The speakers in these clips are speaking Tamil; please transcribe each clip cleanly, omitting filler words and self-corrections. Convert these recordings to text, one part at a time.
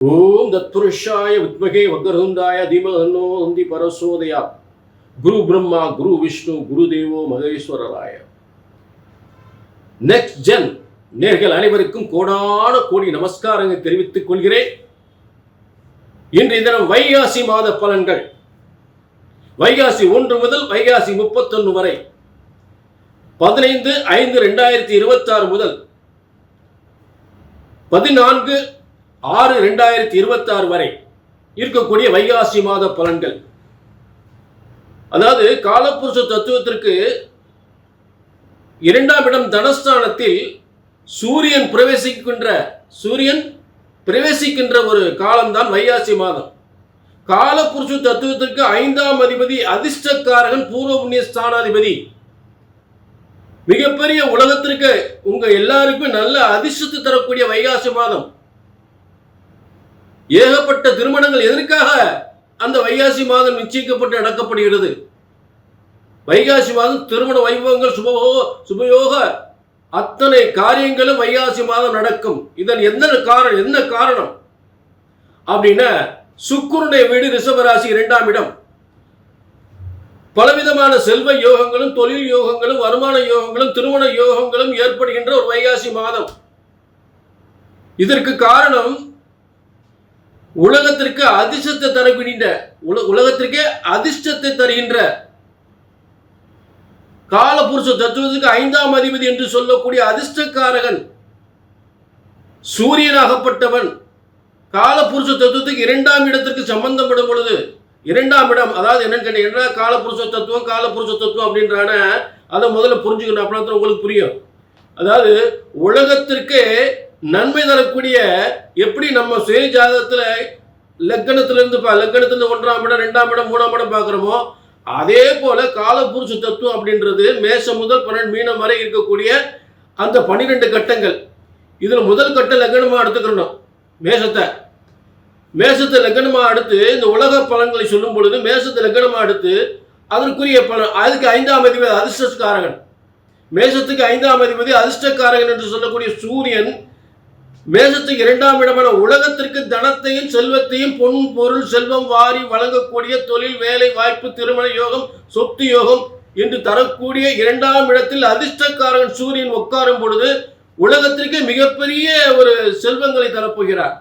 ஓம் தத்புருஷாய வித்மகே வக்ரதுண்டாய தீமஹன்னோ நந்தி பரசோதயா. குரு பிரம்மா குரு விஷ்ணு குரு தேவோ மகேஸ்வரராய. நெக்ஸ்ட் ஜென் நேர்கள் அனைவருக்கும் கோடான கோடி நமஸ்காரங்கள் தெரிவித்துக் கொள்கிறேன். இன்றைய தினம் வைகாசி மாத பலன்கள். வைகாசி 1 முதல் வைகாசி 31 வரை, 15/5/2026 முதல் 14/6/2026 வரை இருக்கக்கூடிய வைகாசி மாத பலன்கள். அதாவது காலபுருஷ தத்துவத்திற்கு 2ஆம் இடம் தனஸ்தானத்தில் சூரியன் பிரவேசிக்கின்ற ஒரு காலம்தான் வைகாசி மாதம். காலபுருஷ தத்துவத்திற்கு 5ஆம் அதிபதி அதிர்ஷ்டக்காரகன் பூர்வ புண்ணிய ஸ்தானாதிபதி. மிகப்பெரிய உலகத்திற்கு உங்க எல்லாருக்கும் நல்ல அதிர்ஷ்டத்தை தரக்கூடிய வைகாசி மாதம். ஏகப்பட்ட திருமணங்கள் எதற்காக அந்த வைகாசி மாதம் நிச்சயிக்கப்பட்டு நடக்கப்படுகிறது. வைகாசி மாதம் திருமண வைபவங்கள், சுபயோக அத்தனை காரியங்களும் வைகாசி மாதம் நடக்கும். இதன் என்ன காரணம் அப்படின்னா, சுக்கிரனுடைய வீடு ரிஷபராசி 2ஆம் இடம். பலவிதமான செல்வ யோகங்களும், தொழில் யோகங்களும், வருமான யோகங்களும், திருமண யோகங்களும் ஏற்படுகின்ற ஒரு வைகாசி மாதம். இதற்கு காரணம் உலகத்திற்கு அதிர்ஷ்டத்தை தருகின்ற காலபுருஷ தத்துவத்துக்கு 5ஆம் அதிபதி என்று சொல்லக்கூடிய அதிர்ஷ்டக்காரகன் சூரியனாகப்பட்டவன் காலபுருஷ தத்துவத்துக்கு 2ஆம் இடத்திற்கு சம்பந்தப்படும் பொழுது, 2ஆம் இடம் அதாவது என்னன்னு கேட்டீங்கன்னா, காலபுருஷ தத்துவம் அப்படின்றான அதை முதல்ல புரிஞ்சுக்கணும். அப்படின்னா உங்களுக்கு புரியும். அதாவது உலகத்திற்கு நன்மை தரக்கூடிய, எப்படி நம்ம சுய ஜாதகத்துல லக்னத்திலிருந்து 1ஆம் இடம், 2ஆம் இடம், 3ஆம் இடம் பார்க்கிறோமோ, அதே போல காலபுருஷ தத்துவம் அப்படின்றது மேஷம் முதல் 12 மீனம் வரை இருக்கக்கூடிய அந்த 12 கட்டங்கள். இதுல முதல் கட்ட லக்னமா எடுத்துக்கணும். மேஷத்தை லக்னமா எடுத்து இந்த உலக பலன்களை சொல்லும் பொழுது மேஷத்தை லக்னமா எடுத்து அதற்குரிய பலன், அதுக்கு 5ஆம் அதிபதி அதிர்ஷ்டக்காரகன். மேஷத்துக்கு 5ஆம் அதிபதி அதிர்ஷ்டக்காரகன் என்று சொல்லக்கூடிய சூரியன் மேஷத்துக்கு 2ஆம் இடமான உலகத்திற்கு தனத்தையும் செல்வத்தையும், பொன் பொருள் செல்வம் வாரி வழங்கக்கூடிய தொழில், வேலை வாய்ப்பு, திருமண யோகம், சொத்து யோகம் என்று தரக்கூடிய 2ஆம் இடத்தில் அதிர்ஷ்டக்காரன் சூரியன் உட்காரும் பொழுது உலகத்திற்கு மிகப்பெரிய ஒரு செல்வங்களை தரப்போகிறார்.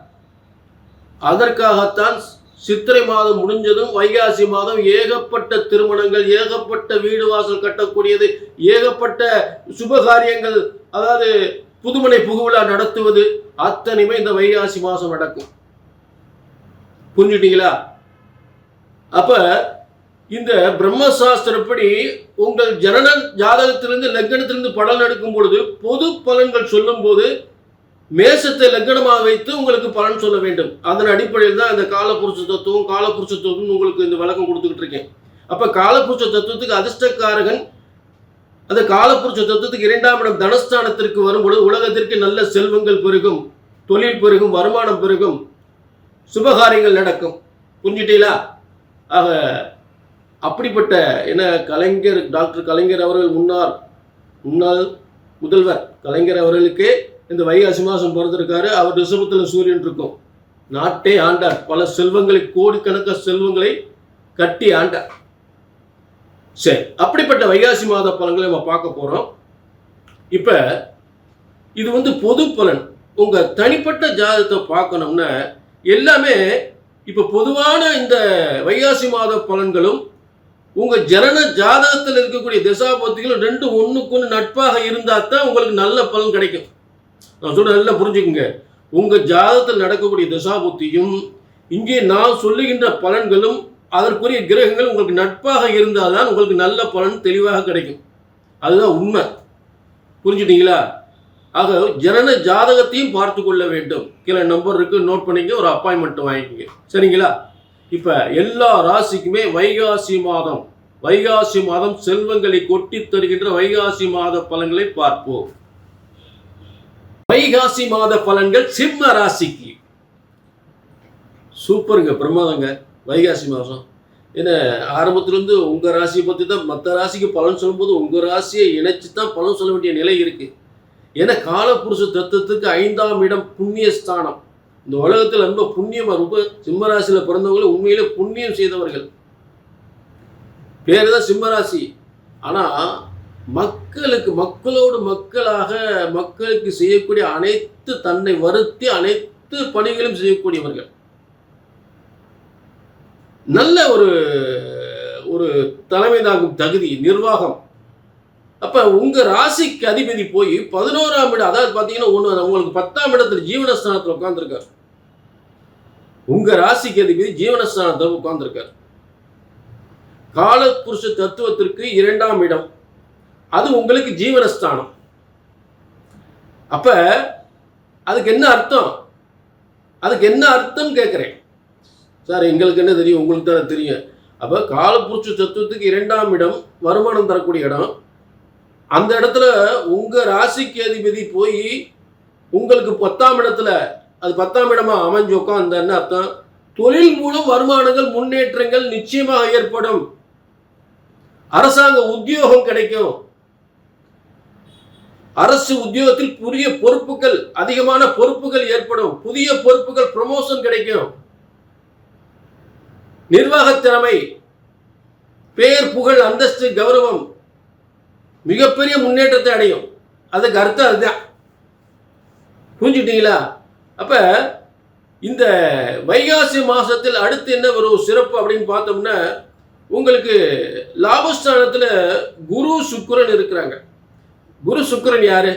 அதற்காகத்தான் சித்திரை மாதம் முடிஞ்சதும் வைகாசி மாதம் ஏகப்பட்ட திருமணங்கள், ஏகப்பட்ட வீடு வாசல் கட்டக்கூடியது, ஏகப்பட்ட சுபகாரியங்கள், அதாவது புதுமனை புகுவிழா நடத்துவது அத்தனையுமே இந்த வைகாசி மாதம் நடக்கும். புரிஞ்சுட்டீங்களா? அப்ப இந்த பிரம்மசாஸ்திரப்படி உங்கள் ஜனன ஜாதகத்திலிருந்து லக்னத்திலிருந்து பலன் எடுக்கும் பொழுது, பொது பலன்கள் சொல்லும் போது மேஷத்தை லக்னமாக வைத்து உங்களுக்கு பலன் சொல்ல வேண்டும். அதன் அடிப்படையில் தான் இந்த காலபுருஷ தத்துவம் உங்களுக்கு இந்த விளக்கம் கொடுத்துக்கிட்டு இருக்கேன். அப்ப காலபுருஷ தத்துவத்துக்கு அதிர்ஷ்டக்காரகன் அந்த காலபுருஷ தத்துவத்துக்கு 2ஆம் இடம் தனஸ்தானத்திற்கு வரும்பொழுது உலகத்திற்கு நல்ல செல்வங்கள் பெருகும், தொழில் பெருகும், வருமானம் பெருகும், சுபகாரியங்கள் நடக்கும். புரிஞ்சுட்டீங்களா? ஆக அப்படிப்பட்ட டாக்டர் கலைஞர் அவர்கள் முன்னாள் முதல்வர் கலைஞர் அவர்களுக்கு இந்த வைகாசி மாதம் பிறந்திருக்காரு. அவர் ரிஷபத்தில் சூரியன் இருக்கும். நாட்டே ஆண்டார். பல செல்வங்களை, கோடிக்கணக்கான செல்வங்களை கட்டி ஆண்டார். சரி, அப்படிப்பட்ட வைகாசி மாத பலன்களை நம்ம பார்க்க போறோம். இப்ப இது பொது பலன். உங்க தனிப்பட்ட ஜாதகத்தை பார்க்கணும்னா எல்லாமே இப்ப பொதுவான இந்த வைகாசி மாத பலன்களும் உங்க ஜனன ஜாதகத்தில் இருக்கக்கூடிய திசாபுத்திகளும் 2 ஒண்ணுக்கு நட்பாக இருந்தா தான் உங்களுக்கு நல்ல பலன் கிடைக்கும். நான் சொல்ற நல்லா புரிஞ்சுக்குங்க. உங்க ஜாதகத்தில் நடக்கக்கூடிய திசாபுத்தியும் இங்கே நான் சொல்லுகின்ற பலன்களும் அதற்குரிய கிரகங்கள் உங்களுக்கு நட்பாக இருந்தால்தான் உங்களுக்கு நல்ல பலன் தெளிவாக கிடைக்கும். அதுதான் உண்மை. புரிஞ்சுட்டீங்களா? ஆக ஜனன ஜாதகத்தையும் பார்த்து கொள்ள வேண்டும். கீழே நம்பர் இருக்கு, நோட் பண்ணிக்க, ஒரு அப்பாயின்மெண்ட் வாங்கிக்கங்க. சரிங்களா? இப்ப எல்லா ராசிக்குமே வைகாசி மாதம் செல்வங்களை கொட்டி தருகின்ற வைகாசி மாத பலன்களை பார்ப்போம். வைகாசி மாத பலன்கள் சிம்ம ராசிக்கு சூப்பருங்க, பிரமாதங்க. வைகாசி மாதம் ஏன்னா ஆரம்பத்திலிருந்து உங்கள் ராசியை பற்றி தான் மற்ற ராசிக்கு பலன் சொல்லும்போது உங்கள் ராசியை இணைச்சி தான் பலன் சொல்ல வேண்டிய நிலை இருக்குது. ஏன்னா காலபுருஷ தத்துவத்துக்கு 5ஆம் இடம் புண்ணியஸ்தானம், இந்த உலகத்தில் ரொம்ப புண்ணியம் ரொம்ப சிம்மராசியில் பிறந்தவங்களும் உண்மையிலே புண்ணியம் செய்தவர்கள். பேர் தான் சிம்மராசி. ஆனால் மக்களோடு மக்களாக மக்களுக்கு செய்யக்கூடிய அனைத்து தன்னை வருத்தி அனைத்து பணிகளும் செய்யக்கூடியவர்கள். நல்ல ஒரு தலைமை தாங்கும் தகுதி, நிர்வாகம். அப்ப உங்க ராசிக்கு அதிபதி போய் 11ஆம் இடம், அதாவது பாத்தீங்கன்னா உங்களுக்கு 10ஆம் இடத்துல ஜீவனஸ்தானத்தில் உட்கார்ந்துருக்கார். உங்க ராசிக்கு அதிபதி ஜீவனஸ்தானத்தில் உட்கார்ந்துருக்கார். காலபுருஷ தத்துவத்திற்கு 2ஆம் இடம், அது உங்களுக்கு ஜீவனஸ்தானம். அப்ப அதுக்கு என்ன அர்த்தம்? அதுக்கு என்ன அர்த்தம் கேட்கிறேன் சார். எங்களுக்கு என்ன தெரியும், உங்களுக்கு தானே தெரியும். அப்ப காலபுருஷ தத்துவத்துக்கு 2ஆம் இடம் வருமானம் தரக்கூடிய இடம். அந்த இடத்துல உங்க ராசிக்கு அதிபதி போய் உங்களுக்கு 10ஆம் இடத்துல, அது 10ஆம் இடமா அமைஞ்சு உட்கார்ந்த என்ன அர்த்தம்? தொழில் மூலம் வருமானங்கள் முன்னேற்றங்கள் நிச்சயமாக ஏற்படும். அரசாங்க உத்தியோகம் கிடைக்கும். அரசு உத்தியோகத்தில் புதிய பொறுப்புகள், அதிகமான பொறுப்புகள் ஏற்படும். புதிய பொறுப்புகள், ப்ரமோஷன் கிடைக்கும். நிர்வாக திறமை, பெயர், புகழ், அந்தஸ்து, கௌரவம் மிகப்பெரிய முன்னேற்றத்தை அடையும். அதுக்கு அர்த்தம் அதுதான். புரிஞ்சுட்டீங்களா? அப்ப இந்த வைகாசி மாசத்தில் அடுத்து என்ன ஒரு சிறப்பு அப்படின்னு பார்த்தோம்னா, உங்களுக்கு லாபஸ்தானத்துல குரு சுக்கிரன் இருக்கிறாங்க. குரு சுக்கிரன் யாரு?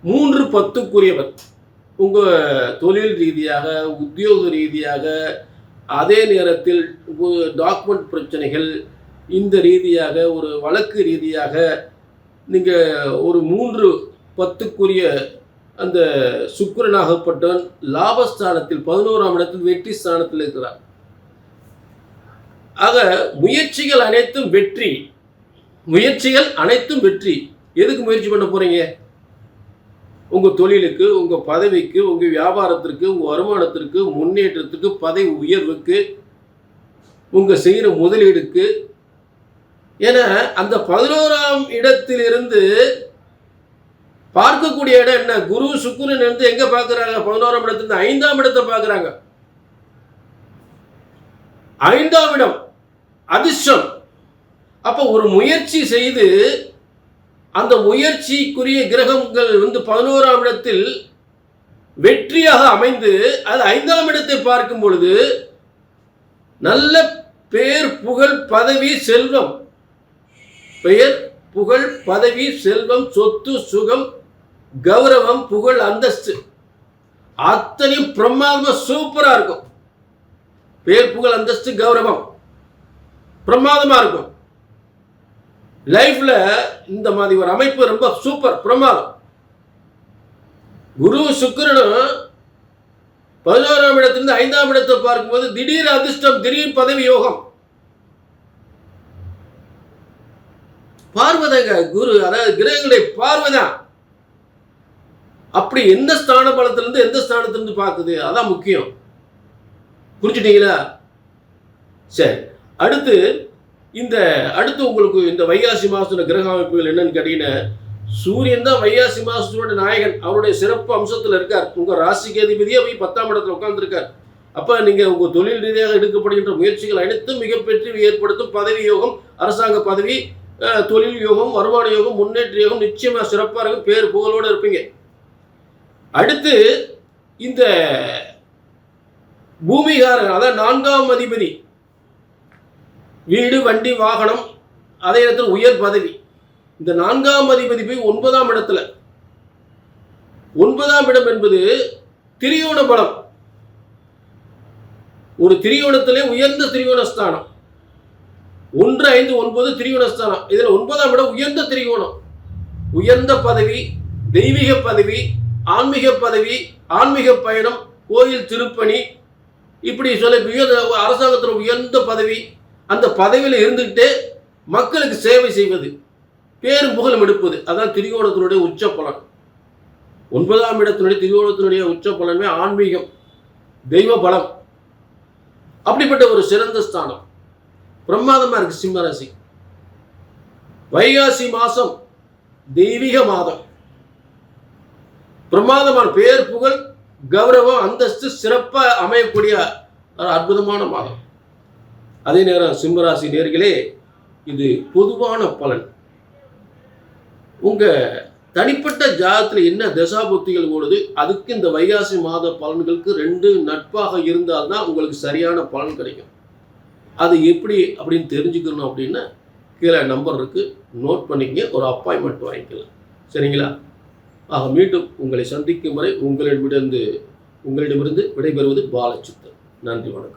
3-10க்குரியவர். உங்க தொழில் ரீதியாக, உத்தியோக ரீதியாக, அதே நேரத்தில் டாக்குமெண்ட் பிரச்சனைகள், இந்த ரீதியாக ஒரு வழக்கு ரீதியாக நீங்கள் ஒரு 3-10க்குரிய அந்த சுக்கிரனாகப்பட்டவன் லாபஸ்தானத்தில் 11ஆம் இடத்தில் வெற்றி ஸ்தானத்தில் இருக்கிறார். ஆக முயற்சிகள் அனைத்தும் வெற்றி. முயற்சிகள் அனைத்தும் வெற்றி. எதுக்கு முயற்சி பண்ண போறீங்க? உங்க தொழிலுக்கு, உங்க பதவிக்கு, உங்க வியாபாரத்திற்கு, உங்க வருமானத்திற்கு, முன்னேற்றத்துக்கு, பதவி உயர்வுக்கு, உங்க செய்கிற முதலீடுக்கு. ஏன்னா அந்த 11ஆம் இடத்திலிருந்து பார்க்கக்கூடிய இடம் என்ன? குரு சுக்கிரன் இருந்து எங்க பார்க்கிறாங்க? 11ஆம் இடத்துல 5ஆம் இடத்தை பார்க்கிறாங்க. 5ஆம் இடம் அதிர்ஷ்டம். அப்ப ஒரு முயற்சி செய்து அந்த முயற்சிக்குரிய கிரகங்கள் 11ஆம் இடத்தில் வெற்றியாக அமைந்து அது 5ஆம் இடத்தை பார்க்கும் பொழுது நல்ல பெயர், புகழ், பதவி, செல்வம், பெயர், புகழ், பதவி, செல்வம், சொத்து, சுகம், கௌரவம், புகழ், அந்தஸ்து அத்தனையும் பிரமாதமா சூப்பரா இருக்கும். பெயர், புகழ், அந்தஸ்து, கௌரவம் பிரமாதமா இருக்கும். லைஃப்ல இந்த மாதிரி ஒரு அமைப்பு ரொம்ப சூப்பர், பிரமாதம். குரு சுக்கிரனும் 11ஆம் இடத்திலிருந்து 5ஆம் இடத்தை பார்க்கும்போது திடீர் அதிர்ஷ்டம், திடீர் பதவி யோகம். பார்வதங்க குரு, அதாவது கிரகங்களுடைய பார்வைதான். அப்படி எந்த ஸ்தான பலத்திலிருந்து எந்த ஸ்தானத்திலிருந்து பார்க்குது, அதான் முக்கியம். புரிஞ்சுட்டீங்களா? சரி, அடுத்து உங்களுக்கு இந்த வைகாசி மாசத்துல கிரக அமைப்புகள் என்னன்னு கேட்டீங்கன்னா, சூரியன் தான் வைகாசி மாசத்தோட நாயகன். அவருடைய சிறப்பு அம்சத்தில் இருக்கார். உங்க ராசிக்கு அதிபதியா போய் 10ஆம் இடத்துல உட்கார்ந்து இருக்கார். அப்ப நீங்க உங்க தொழில் ரீதியாக எடுக்கப்படுகின்ற முயற்சிகள் அனைத்தும் மிகப்பெற்று ஏற்படுத்தும். பதவி யோகம், அரசாங்க பதவி, தொழில் யோகம், வருமான யோகம், முன்னேற்ற யோகம் நிச்சயமா சிறப்பாக இருக்கும். பேர் புகழோடு இருப்பீங்க. அடுத்து இந்த பூமிகாரன், அதான் 4ஆம் அதிபதி, வீடு, வண்டி, வாகனம், அதே இடத்துல உயர் பதவி. இந்த 4ஆம் அதிபதி போய் 9ஆம் இடத்துல. 9ஆம் இடம் என்பது திரியோண பலம். ஒரு திரியோணத்திலே உயர்ந்த திரியோண ஸ்தானம். 1, 5, 9 திரியோண ஸ்தானம். இதுல 9ஆம் இடம் உயர்ந்த திரியோணம். உயர்ந்த பதவி, தெய்வீக பதவி, ஆன்மீக பதவி, ஆன்மீக பயணம், கோயில் திருப்பணி, இப்படி சொல்ல அரசாங்கத்தில் உயர்ந்த பதவி. அந்த பதவியில் இருந்துகிட்டே மக்களுக்கு சேவை செய்வது, பேரும் புகழும் எடுப்பது, அதான் திரிகோணத்தினுடைய உச்ச பலன். 9ஆம் இடத்தினுடைய திரிகோணத்தினுடைய உச்ச பலனே ஆன்மீகம், தெய்வ பலம். அப்படிப்பட்ட ஒரு சிறந்த ஸ்தானம், பிரமாதமா இருக்கு சிம்மராசி. வைகாசி மாசம் தெய்வீக மாதம், பிரமாதமான பேர், புகழ், கௌரவம், அந்தஸ்து சிறப்பாக அமையக்கூடிய ஒரு அற்புதமான மாதம். அதே நேரம் சிம்மராசி நேர்களே, இது பொதுவான பலன். உங்க தனிப்பட்ட ஜாதகத்தில் என்ன தசாபுத்திகள் ஓடுது, அதுக்கு இந்த வைகாசி மாத பலன்களுக்கு 2 நட்பாக இருந்தால்தான் உங்களுக்கு சரியான பலன் கிடைக்கும். அது எப்படி அப்படின்னு தெரிஞ்சுக்கணும் அப்படின்னா கீழே நம்பர் இருக்கு, நோட் பண்ணிக்கங்க, ஒரு அப்பாயின்மெண்ட் வாங்கிக்கலாம். சரிங்களா? ஆக மீண்டும் உங்களை சந்திக்கும் வரை உங்களிடமிருந்து விடைபெறுவது பாலச்சித்தன். நன்றி, வணக்கம்.